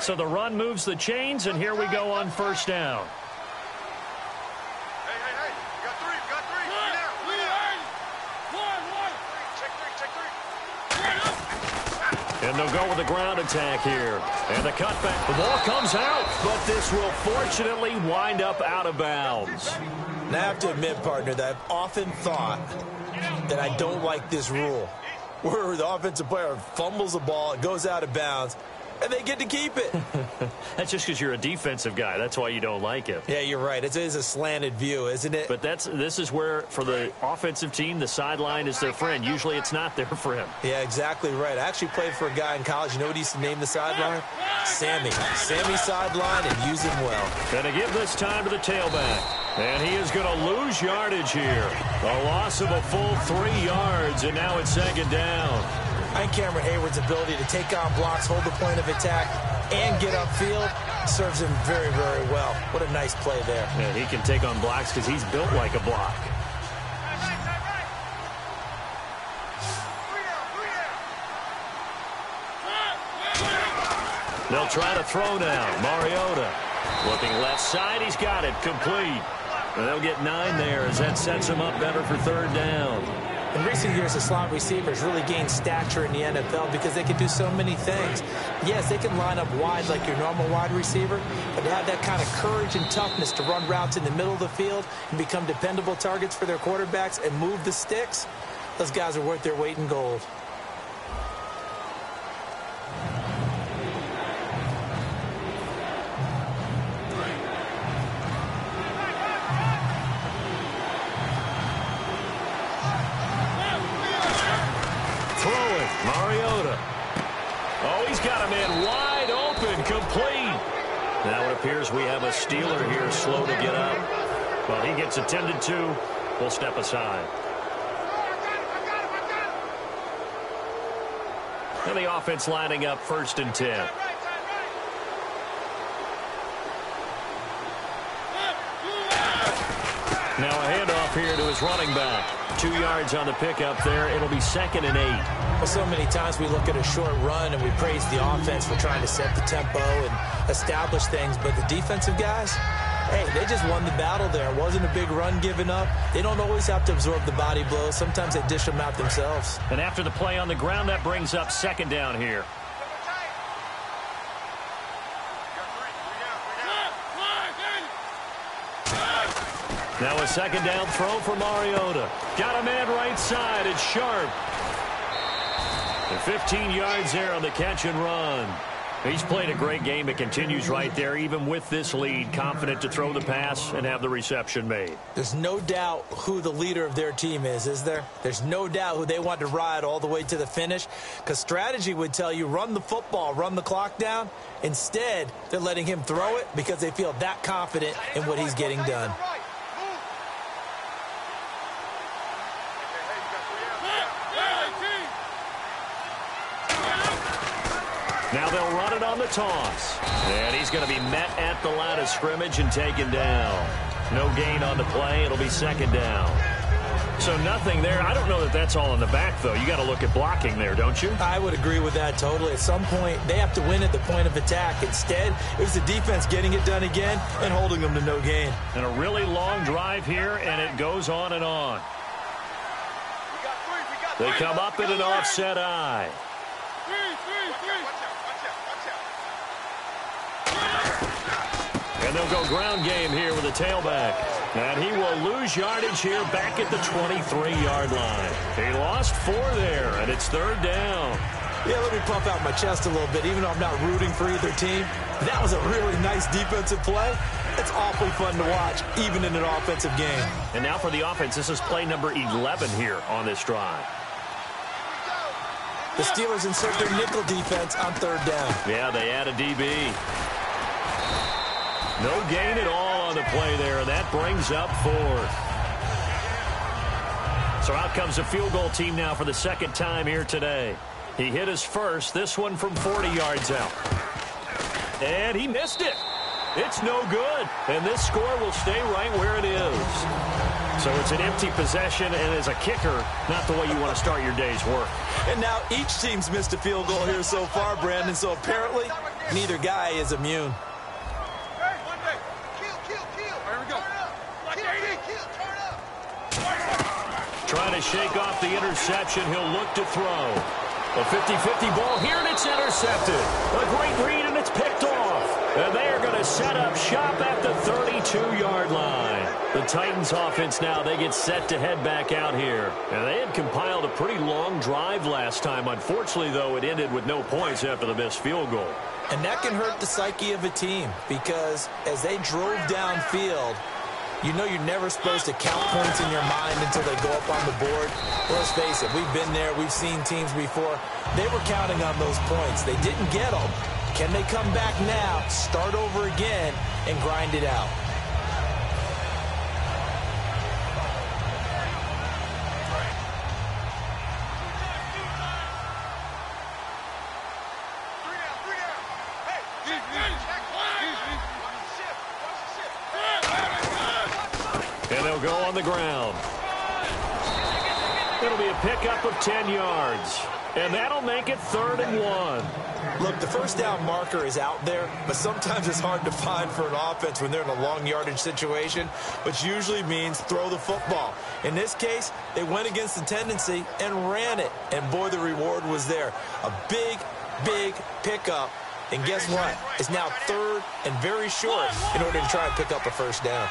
So the run moves the chains, and here we go on first down. Hey, you got 3, you got 3. Lead out. One. Check 3. And they'll go with the ground attack here. And the cutback. The ball comes out, but this will fortunately wind up out of bounds. And I have to admit, partner, that I've often thought that I don't like this rule, where the offensive player fumbles the ball, it goes out of bounds, and they get to keep it. That's just because you're a defensive guy. That's why you don't like it. Yeah, you're right. It is a slanted view, isn't it? But this is where, for the offensive team, the sideline is their friend. Usually it's not their friend. Yeah, exactly right. I actually played for a guy in college. You know what he used to name the sideline? Sammy. Sammy sideline, and use him well. Going to give this time to the tailback. And he is going to lose yardage here. A loss of a full 3 yards, and now it's second down. I think Cameron Hayward's ability to take on blocks, hold the point of attack, and get upfield serves him very, very well. What a nice play there. Yeah, he can take on blocks because he's built like a block. They'll try to throw now. Mariota looking left side. He's got it. Complete. And they'll get 9 there as that sets him up better for third down. In recent years, the slot receivers really gained stature in the NFL because they can do so many things. Yes, they can line up wide like your normal wide receiver, but to have that kind of courage and toughness to run routes in the middle of the field and become dependable targets for their quarterbacks and move the sticks, those guys are worth their weight in gold. Mariota. Oh, he's got a man wide open, complete. Now it appears we have a Steeler here slow to get up. Well, he gets attended to. We'll step aside. And the offense lining up 1st and 10. Now a handoff here to his running back. 2 yards on the pickup there. It'll be 2nd and 8. Well, so many times we look at a short run and we praise the offense for trying to set the tempo and establish things. But the defensive guys, hey, they just won the battle there. It wasn't a big run given up. They don't always have to absorb the body blows. Sometimes they dish them out themselves. And after the play on the ground, that brings up 2nd down here. Now a 2nd down throw for Mariota. Got a man right side. It's Sharp. And 15 yards there on the catch and run. He's played a great game. It continues right there, even with this lead. Confident to throw the pass and have the reception made. There's no doubt who the leader of their team is there? There's no doubt who they want to ride all the way to the finish. Because strategy would tell you, run the football, run the clock down. Instead, they're letting him throw it because they feel that confident in what he's getting done. Now they'll run it on the toss. And he's going to be met at the line of scrimmage and taken down. No gain on the play. It'll be 2nd down. So nothing there. I don't know that that's all in the back, though. You got to look at blocking there, don't you? I would agree with that totally. At some point, they have to win at the point of attack. Instead, it was the defense getting it done again and holding them to no gain. And a really long drive here, and it goes on and on. They come up in an offset eye. And they'll go ground game here with a tailback. And he will lose yardage here back at the 23-yard line. He lost 4 there, and it's 3rd down. Yeah, let me puff out my chest a little bit. Even though I'm not rooting for either team, that was a really nice defensive play. It's awfully fun to watch, even in an offensive game. And now for the offense, this is play number 11 here on this drive. The Steelers insert their nickel defense on third down. Yeah, they add a DB. No gain at all on the play there, and that brings up fourth. So out comes the field goal team now for the second time here today. He hit his first, this one from 40 yards out. And he missed it. It's no good. And this score will stay right where it is. So it's an empty possession, and as a kicker, not the way you want to start your day's work. And now each team's missed a field goal here so far, Brandon, so apparently neither guy is immune. Trying to shake off the interception. He'll look to throw. A 50-50 ball here, and it's intercepted. A great read, and it's picked off. And they are going to set up shop at the 32-yard line. The Titans offense now, they get set to head back out here. And they had compiled a pretty long drive last time. Unfortunately, though, it ended with no points after the missed field goal. And that can hurt the psyche of a team because as they drove downfield, you know you're never supposed to count points in your mind until they go up on the board. Well, let's face it, we've been there. We've seen teams before. They were counting on those points. They didn't get them. Can they come back now, start over again, and grind it out? And they'll go on the ground. It'll be a pickup of 10 yards. And that'll make it 3rd and 1. Look, the first down marker is out there, but sometimes it's hard to find for an offense when they're in a long yardage situation, which usually means throw the football. In this case, they went against the tendency and ran it. And boy, the reward was there. A big, big pickup. And guess what? It's now 3rd and very short in order to try and pick up a first down.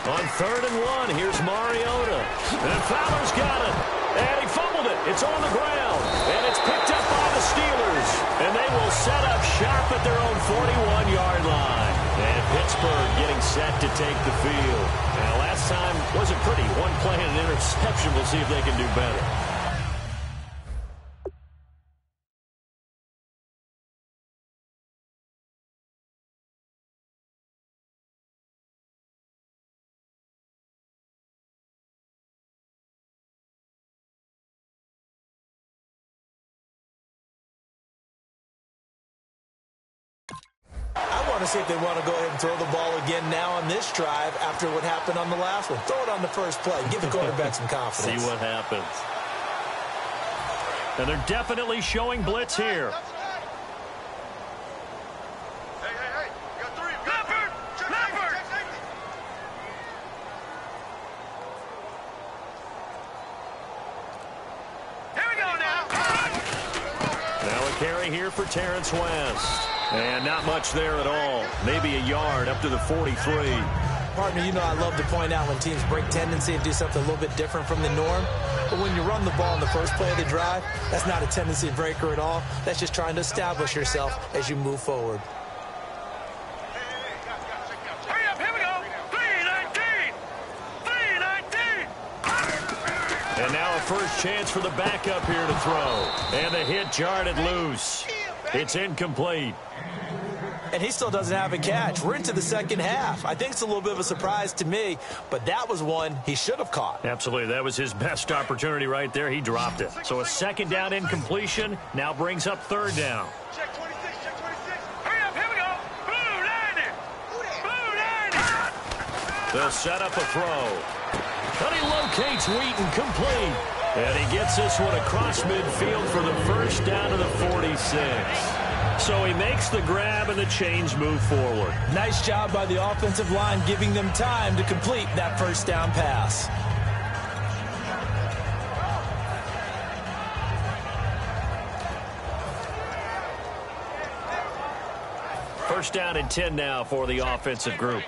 On 3rd and 1, here's Mariota. And Fowler's got it. And he fumbled it. It's on the ground. And it's picked up by the Steelers. And they will set up shop at their own 41-yard line. And Pittsburgh getting set to take the field. Now, last time wasn't pretty. One play and an interception. We'll see if they can do better. I want to see if they want to go ahead and throw the ball again now on this drive after what happened on the last one. Throw it on the first play. Give the quarterback some confidence. See what happens. And they're definitely showing blitz here. Hey. You got 3. Leopard! Leopard! Here we go now. Now a carry here for Terrence West. And not much there at all. Maybe a yard up to the 43. Partner, you know I love to point out when teams break tendency and do something a little bit different from the norm. But when you run the ball in the first play of the drive, that's not a tendency breaker at all. That's just trying to establish yourself as you move forward. Hurry up, here we go. 3-19. 3-19. And now a first chance for the backup here to throw. And the hit jarred loose. It's incomplete. And he still doesn't have a catch. We're into the second half. I think it's a little bit of a surprise to me, but that was one he should have caught. Absolutely. That was his best opportunity right there. He dropped it. So a second down incompletion now brings up 3rd down. Check 26, check 26. Hurry up, here we go. Blue 90. Blue 90. They'll set up a throw. And he locates Wheaton complete. And he gets this one across midfield for the first down to the 46. So he makes the grab and the chains move forward. Nice job by the offensive line giving them time to complete that first down pass. First down and 10 now for the offensive group.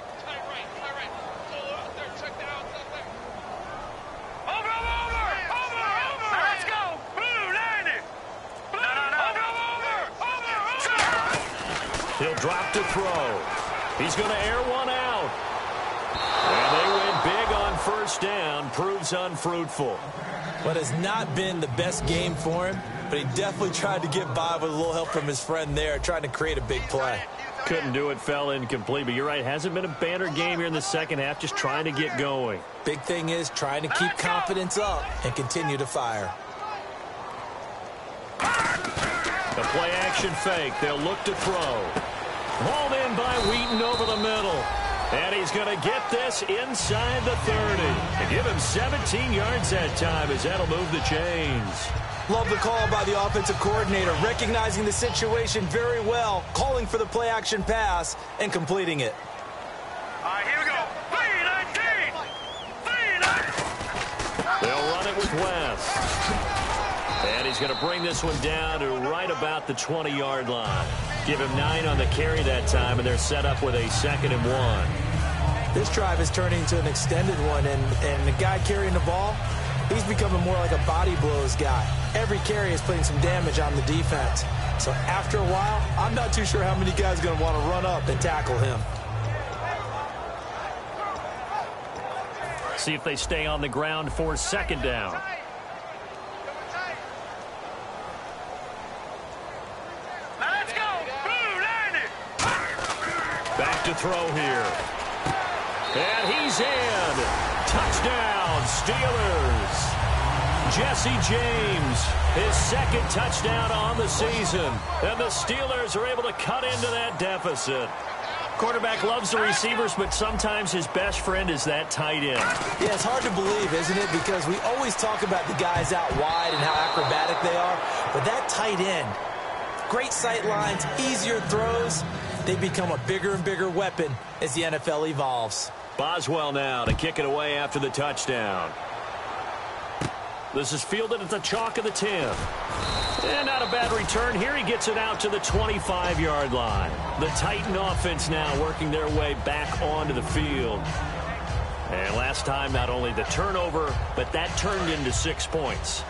Over. Let's go. Blue 90. Blue. Over. He'll drop to throw. He's going to air one out. And they win big on first down. Proves unfruitful. But it's not been the best game for him, but he definitely tried to get by with a little help from his friend there, trying to create a big play. Couldn't do it, fell incomplete. But you're right, hasn't been a banner game here in the second half, just trying to get going. Big thing is trying to keep confidence up and continue to fire. A play-action fake. They'll look to throw. Hauled in by Wheaton over the middle. And he's going to get this inside the 30. And give him 17 yards that time as that'll move the chains. Love the call by the offensive coordinator, recognizing the situation very well, calling for the play-action pass, and completing it. All right, here we go. 3-19. They'll run it with West. And he's going to bring this one down to right about the 20-yard line. Give him 9 on the carry that time, and they're set up with a 2nd and 1. This drive is turning into an extended one, and the guy carrying the ball, he's becoming more like a body blows guy. Every carry is putting some damage on the defense. So after a while, I'm not too sure how many guys are going to want to run up and tackle him. See if they stay on the ground for 2nd down. Let's go. Blue, line it. Back to throw here. And he's in. Touchdown, Steelers. Jesse James, his 2nd touchdown on the season. And the Steelers are able to cut into that deficit. Quarterback loves the receivers, but sometimes his best friend is that tight end. Yeah, it's hard to believe, isn't it? Because we always talk about the guys out wide and how acrobatic they are. But that tight end, great sight lines, easier throws. They become a bigger and bigger weapon as the NFL evolves. Boswell now to kick it away after the touchdown. This is fielded at the chalk of the 10. And not a bad return here. He gets it out to the 25-yard line. The Titan offense now working their way back onto the field. And last time, not only the turnover, but that turned into 6 points.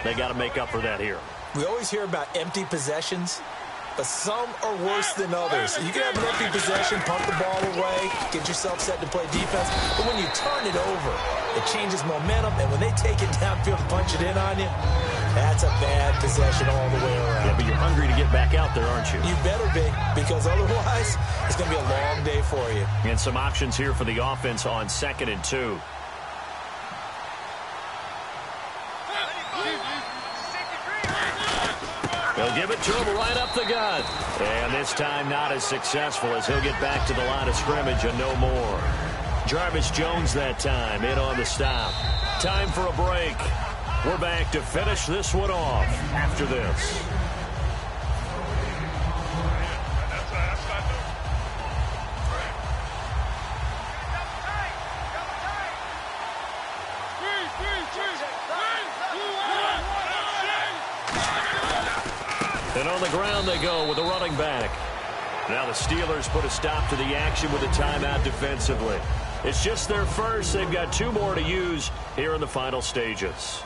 They got to make up for that here. We always hear about empty possessions, but some are worse than others. You can have an empty possession, pump the ball away, get yourself set to play defense, but when you turn it over, it changes momentum, and when they take it downfield and punch it in on you, that's a bad possession all the way around. Yeah, but you're hungry to get back out there, aren't you? You better be, because otherwise, it's going to be a long day for you. And some options here for the offense on 2nd and 2. They'll give it to him right up the gut. And this time not as successful as he'll get back to the line of scrimmage and no more. Jarvis Jones that time in on the stop. Time for a break. We're back to finish this one off after this. And on the ground they go with a running back. Now the Steelers put a stop to the action with a timeout defensively. It's just their first. They've got 2 more to use here in the final stages.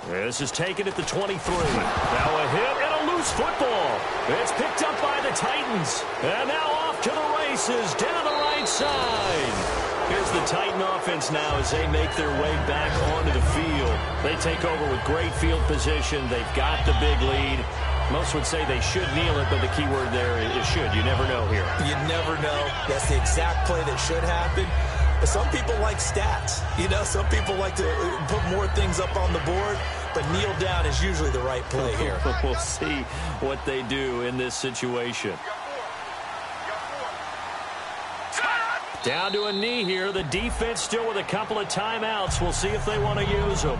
This is taken at the 23. Now a hit and a loose football. It's picked up by the Titans. And now off to the races down the right side. Here's the Titan offense now as they make their way back onto the field. They take over with great field position. They've got the big lead. Most would say they should kneel it, but the key word there is should. You never know here. You never know. That's the exact play that should happen. But some people like stats. You know, some people like to put more things up on the board, but kneel down is usually the right play here. We'll see what they do in this situation. Down to a knee here. The defense still with a couple of timeouts. We'll see if they want to use them.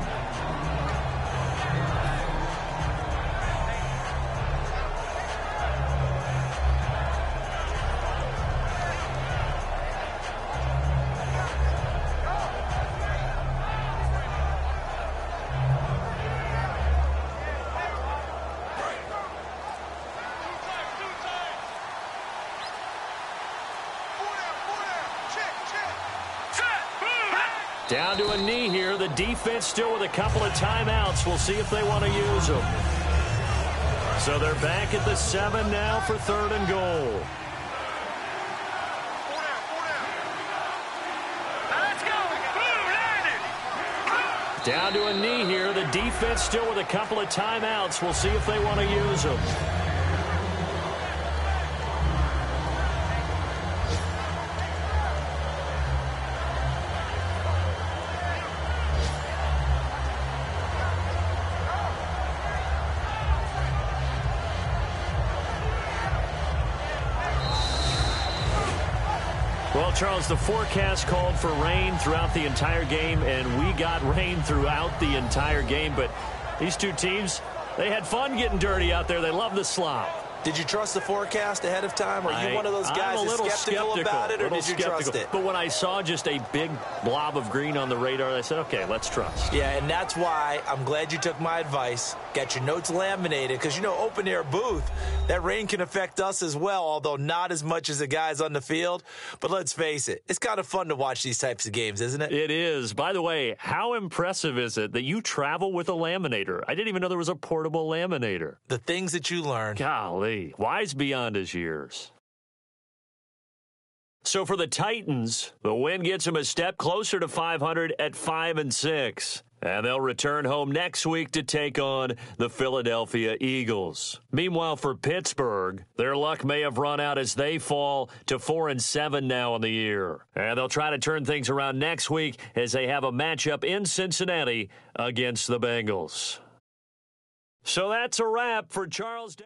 Down to a knee here. The defense still with a couple of timeouts. We'll see if they want to use them. So they're back at the 7 now for 3rd and goal. Let's go. Blue landed. Down to a knee here. The defense still with a couple of timeouts. We'll see if they want to use them. Well, Charles, the forecast called for rain throughout the entire game, and we got rain throughout the entire game. But these two teams, they had fun getting dirty out there. They love the slop. Did you trust the forecast ahead of time? Are you one of those guys that's skeptical about it, or did you trust it? But when I saw just a big blob of green on the radar, I said, okay, let's trust. Yeah, and that's why I'm glad you took my advice. Got your notes laminated, because, open-air booth, that rain can affect us as well, although not as much as the guys on the field. But let's face it, it's kind of fun to watch these types of games, isn't it? It is. By the way, how impressive is it that you travel with a laminator? I didn't even know there was a portable laminator. The things that you learn. Golly. Wise beyond his years. So for the Titans, the win gets them a step closer to 500 at 5-6. And they'll return home next week to take on the Philadelphia Eagles. Meanwhile, for Pittsburgh, their luck may have run out as they fall to 4-7 now in the year. And they'll try to turn things around next week as they have a matchup in Cincinnati against the Bengals. So that's a wrap for Charles Day.